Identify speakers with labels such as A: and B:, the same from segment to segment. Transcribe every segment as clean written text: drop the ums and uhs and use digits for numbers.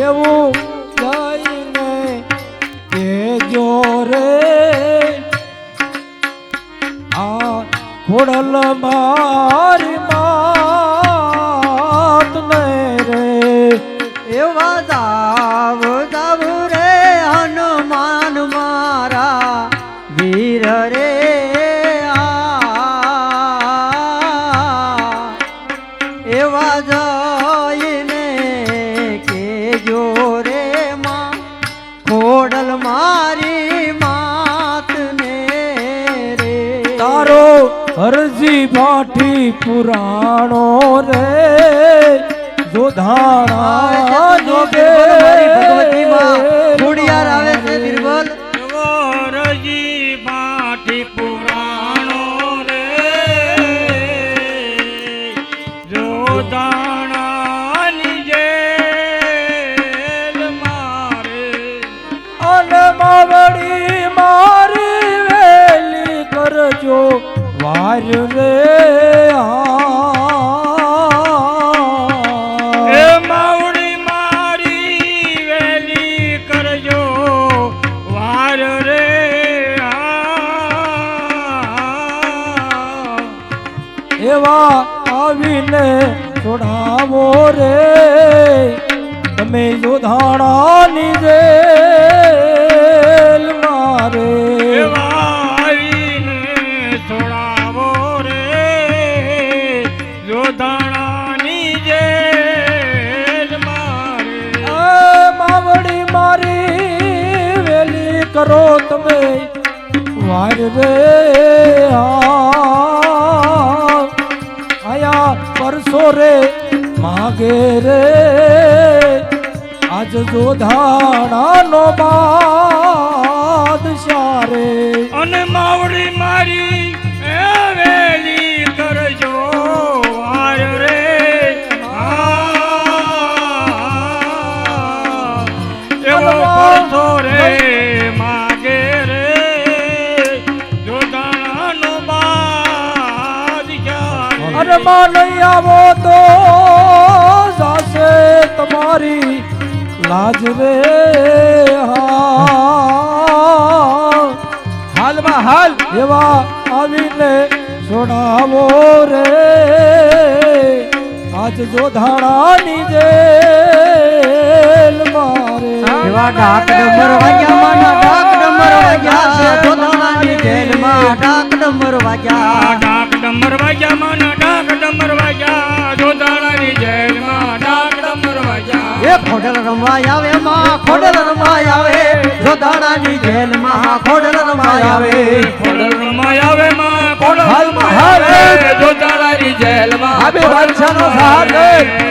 A: એવું જઈને કેજો રે આ ખોડલ મારી માત ને રે
B: એવા જાવ જાવ રે હનુમાન મારા વીર રે એવા જઈને કેજો રે માં ખોડલ મારી માત ને રે
A: તારો હરજી ભાઠી પુરાણો રે જોધાણા જોગે
B: ભગવતી માં ખોડિયાર આવે છે બિરબલ
C: રજી પાઠી પુરાણો રે જોદાણાની જેલ મારે
A: અને માવડી મારી વેલી કરજો વાર રે
C: એ માવડી મારી વેલી કરજો વાર રે
A: એવા આવીને છોડાવો રે તમે જોધાણાની જેલ મારે
C: આવીને છોડાવો રે જોધાણાની જેલ મારે
A: માવડી મારી વેલી કરો તમે વાર રે આયા પરસો રે માગે રે આજ જોધાણાનો બાદશાહ રે
C: અને માવડી મારી એ વેલી કરજો વાર રે એવો પરસો રે માગે રે જોધાણાનો બાદશાહ
A: અરે માં નહીં આવો તો જાશે તમારી લાજ રે હાલમાં હાલ એવા આવીને છોડાવો રે આજ જોધાણાની જેલ મારે
B: એવા ડાક ડમર વાગ્યા માના ડાક ડમર વાગ્યા જોધાણાની જેલમાં ડાક ડમર વાગ્યા
C: ડાક ડમર વાગ્યા માના ડાક ડમર વાગ્યા જોધાણાની જેલમાં ડાક ડમર વાગ્યા
B: એ ખોડલ રમાય આવે માં ખોડલ રમાય આવે જોધાણાની જેલમાં ખોડલ રમાય આવે
C: ખોડલ રમાય આવે માં ખોડલ
A: હાલમાં
C: રમાય
A: હાલ
C: આવે જોધાણાની જેલમાં
A: આબે બાદશાહનો સાથ લે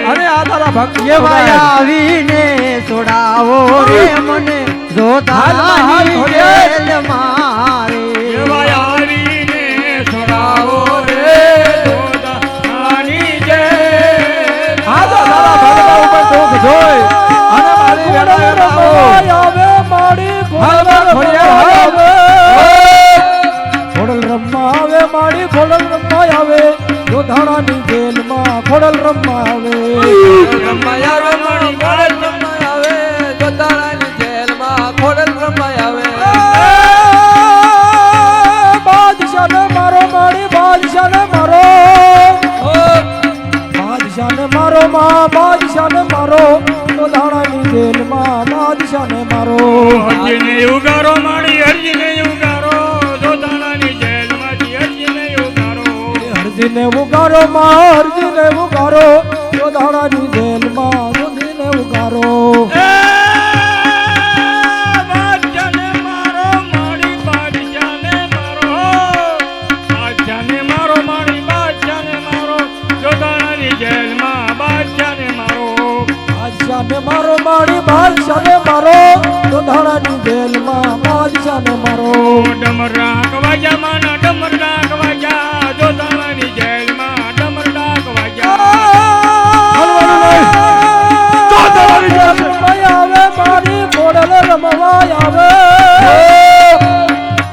A: અને આ તારા ભક્ત
B: એવા આવીને છોડાવો રે મને જોધાણાની જેલ મારે
C: એવા આવીને છોડાવો રે જોધાણાની જેલ
A: આ તો તારા ભક્ત ઉપર દુઃખ જોઈ અને મારી વેળાએ આવો આવે મારી ખોડલ આવે ખોડલ રમવા આવે મારી ખોડલ રમવા આવે જોધાણાની જેલમાં ખોડલ રમવા આવે
C: રમાયા રમણી ખોડલ રમાય આવે જોધાણાની જેલમાં ખોડલ રમાય આવે
A: બાદશાહને મારો મારી બાદશાહને મારો બાદશાહને મારો માં બાદશાહને મારો જોધાણાની જેલમાં બાદશાહને મારો
C: હરજીને ઉગારો માડી હરજીને ઉગારો જોધાણાની જેલમાંથી હરજીને ઉગારો
A: હરજીને ઉગારો માં હરજીને ઉગારો જોધાણાની જેલમાં હરજીને ઉગારો
C: એ બાદશાહને મારો માડી બાદશાહને મારો બાદશાહને મારો માડી બાદશાહને મારો જોધાણાની જેલમાં બાદશાહને મારો
A: બાદશાહને મારો મારી બાદશાહને મારો જોધાણાની જેલમાં બાદશાહને મારો
C: ડમર રાખ વાગ્યા માના ડમર રાખ વાગ્યા જોધાણાની જેલમાં ડમર રાખ વાગ્યા
A: આવે મારી ખોડલ રમવા આવે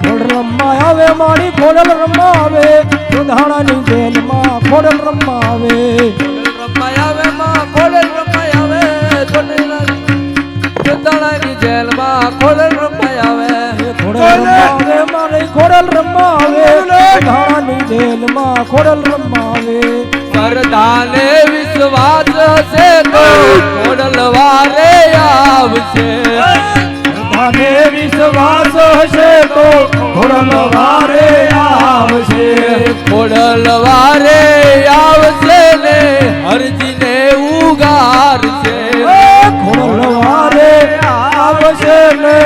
A: ખોડલ રમવા આવે મારી ખોડલ રમવા આવે જોધાણાની જેલમાં ખોડલ રમવા આવે
C: રમાય આવે માં ખોડલ રમાય આવે જોધાણાની
A: જોતાણાની જેલમાં ખોડલ રમાય આવે
B: ખોડલ રમાવે મારે ખોડલ રમાવે ધાણાની જેલમાં ખોડલ રમાવે
A: કરતાને વિશ્વાસ છે તો ખોડલ વારે આવશે
B: ધાને વિશ્વાસ હશે તો ખોડલ વારે આવશે
A: ખોડલ વારે આવશે ને હરજીને ઉગારશે
B: ખોડલ વારે આવશે ને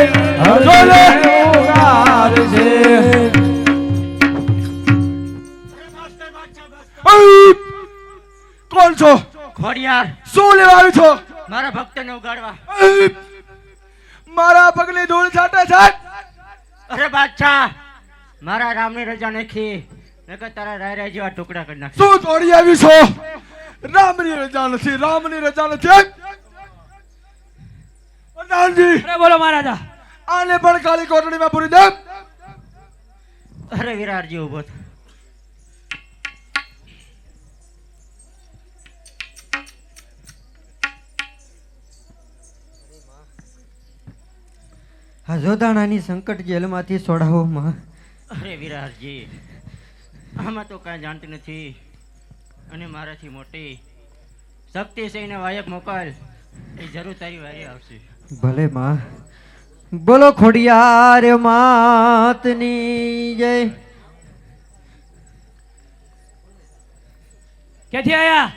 B: હરજીને ઉગારશે
D: કોણ છો?
E: ખોડિયાર
D: શું લેવા આવ્યું છો?
E: મારા ભક્તને ઉગાડવા.
D: મારા પગની ધૂળ છાટે છે.
E: અરે બાદશાહ, મારા રામની રજા નથી, નકર તારા રાય રાય જેવા ટુકડા કરી નાખ.
D: શું દોડી આવી છો? રામની રજા નથી, રામની રજા નથી. પ્રધાનજી,
C: અરે બોલો મહારાજા.
D: આને પણ કાળી કોટડીમાં પૂરી દે.
E: અરે વિરાટજી ઉભો થા.
B: આ જોધાણાની સંકટ જેલમાંથી છોડાવો માં.
E: અરે વિરાટજી, આમાં તો કાંઈ જાણતી નથી, અને મારાથી મોટી શક્તિ છે એને વાયક મોકલ, એ જરૂર તારી વારી આવશે.
B: ભલે માં. બોલો ખોડિયાર માતની જય.
C: ક્યાંથી આયા?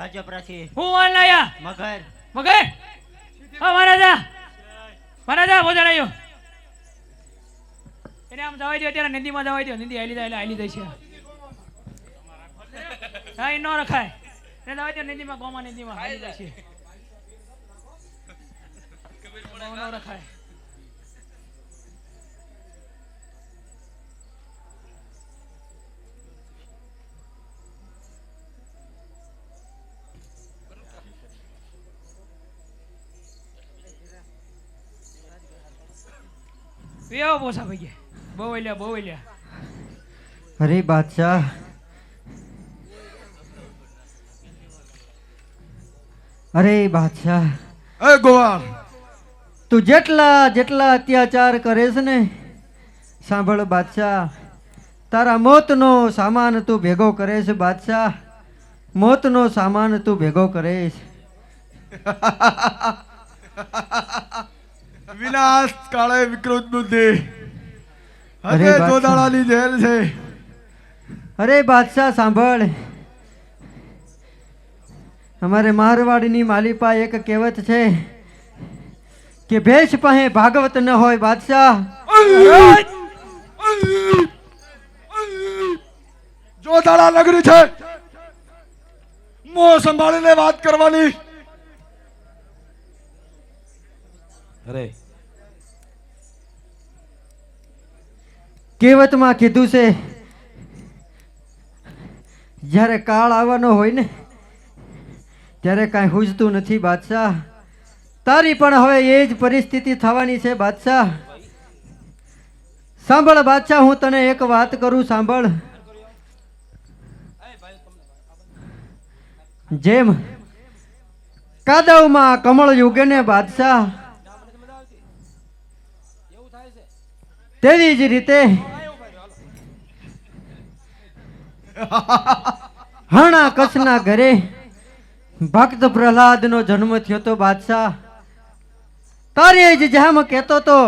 E: રાજપરાથી
C: હું વાન લાયા
E: મગર.
C: મગર. હા મહારાજા, મહારાજા ભોજન આવ્યો. એને આમ જવાઈ દો, અત્યારે નદીમાં જવાઈ દો. નદી હાલી જાય એટલે હાલી જાય છે. હા એ ન રખાય. એને જવાઈ દો નદીમાં, ગોમાં નદીમાં હાલી જાય છે. ન રખાય. વેવો પોસા ભાઈ, બહુ વેલ્યા, બહુ વેલ્યા.
B: અરે બાદશાહ, અરે બાદશાહ,
D: એ ગોવાળ,
B: તું જેટલા જેટલા અત્યાચાર કરે છે ને, સાંભળ બાદશાહ, તારા મોતનો સામાન તું ભેગો કરે છે બાદશાહ. મોતનો સામાન તું ભેગો કરે છે.
D: વિનાશ કાળે વિકૃત બુદ્ધિ.
B: અરે
D: હજે
B: બાદશાહ.
D: જોધાણાની જેલ છે.
B: અરે બાદશાહ સાંભળ, અમારે મારવાડની માલિપા એક કહેવત છે કે ભેંસ પાસે ભાગવત ન હોય બાદશાહ.
D: જોધાણા નગરી છે, મોં સંભાળીને વાત કરવાની.
A: અરે
B: કહેવતમાં કીધું છે જ્યારે કાળ આવવાનો હોય ને ત્યારે કાંઈ હુજતું નથી બાદશાહ. તારી પણ હવે એ જ પરિસ્થિતિ થવાની છે બાદશાહ. સાંભળ બાદશાહ, હું તને એક વાત કરું સાંભળ. જેમ કાદવમાં કમળ યુગે ને બાદશાહ, તેવી જ રીતે હણા કચ્છના ઘરે ભક્ત પ્રહલાદનો જન્મ થયો તો બાદશાહ. તારે જ જેમ કહેતો તો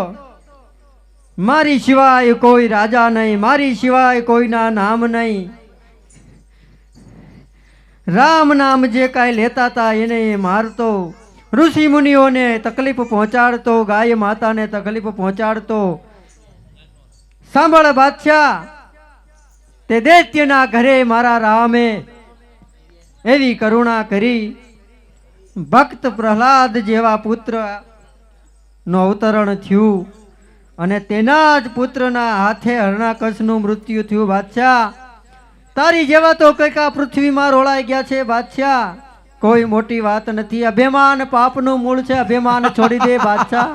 B: મારી સિવાય કોઈ રાજા નહીં, મારી સિવાય કોઈના નામ નહીં. રામ નામ જે કાંઈ લેતા હતા એને મારતો, ઋષિ મુનિઓને તકલીફ પહોંચાડતો, ગાય માતાને તકલીફ પહોંચાડતો. સાંભળ બાદશાહ, તે દૈત્યના ઘરે મારા રામે એવી કરુણા કરી, ભક્ત પ્રહલાદ જેવા પુત્ર નો અવતરણ થયું, અને તેના જ પુત્રના હાથે હરણાકશનું મૃત્યુ થયું બાદશાહ. તારી જેવા તો કંઈક આ પૃથ્વીમાં રોળાઈ ગયા છે બાદશાહ. કોઈ મોટી વાત નથી. અભિમાન પાપનું મૂળ છે, અભિમાન છોડી દે બાદશાહ.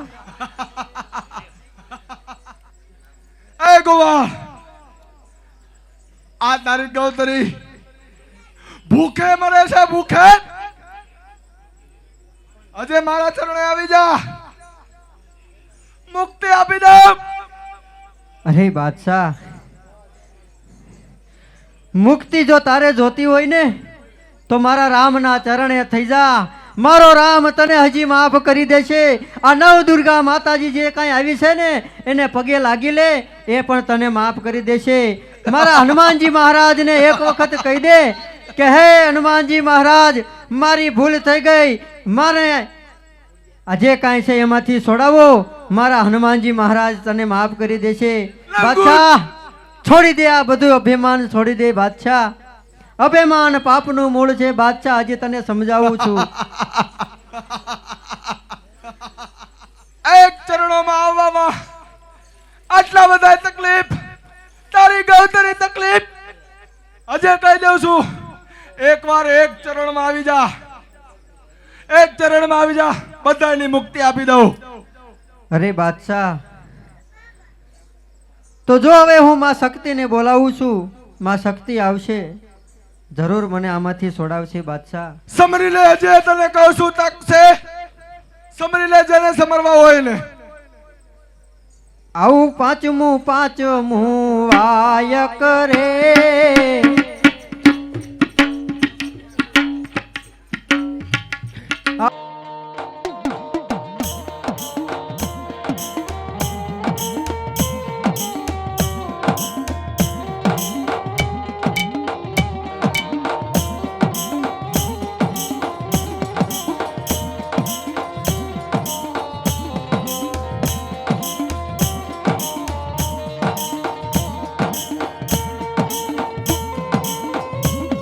D: એ ગોવાળ, આ તારી ગૌતરી ભૂખે મરે છે, ભૂખે. હજે મારા ચરણે આવી જા. આપી દઉં.
B: અરે બાદશાહ, મુક્તિ જો તારે જોતી હોય ને તો મારા રામના ચરણે થઈ જા. મારો રામ તને હજી માફ કરી દેશે. આ નવ દુર્ગા માતાજી જે કાંઈ આવી છે ને એને પગે લાગી લે, એ પણ તને માફ કરી દેશે. મારા હનુમાનજી મહારાજને એક વખત કહી દે કે હે હનુમાનજી મહારાજ, મારી ભૂલ થઈ ગઈ, મારે આ જે કાંઈ છે એમાંથી છોડાવો. મારા હનુમાનજી મહારાજ તને માફ કરી દેશે. બાદશાહ છોડી દે આ બધું અભિમાન, છોડી દે બાદશાહ. અભિમાન પાપનું મૂળ છે બાદશાહ, આજે તને સમજાવું છું.
D: એક ચરણોમાં આવવામાં આટલા બધા તકલીફ, તારી ગૌતરી તકલીફ. આજે કહી દઉં છું, એકવાર એક ચરણમાં આવી જા, એક ચરણમાં આવી જા, બધાની મુક્તિ આપી દઉં.
B: અરે બાદશાહ, તો જો હવે હું માં શક્તિને બોલાવું છું, માં શક્તિ આવશે, જરૂર મને આમાંથી છોડાવશે બાદશાહ.
D: સમરી લે, હજે તને કહું છું, તક છે. સમરી લે, જેને સમરવા હોય ને.
B: આવું પાંચમું વાયક રે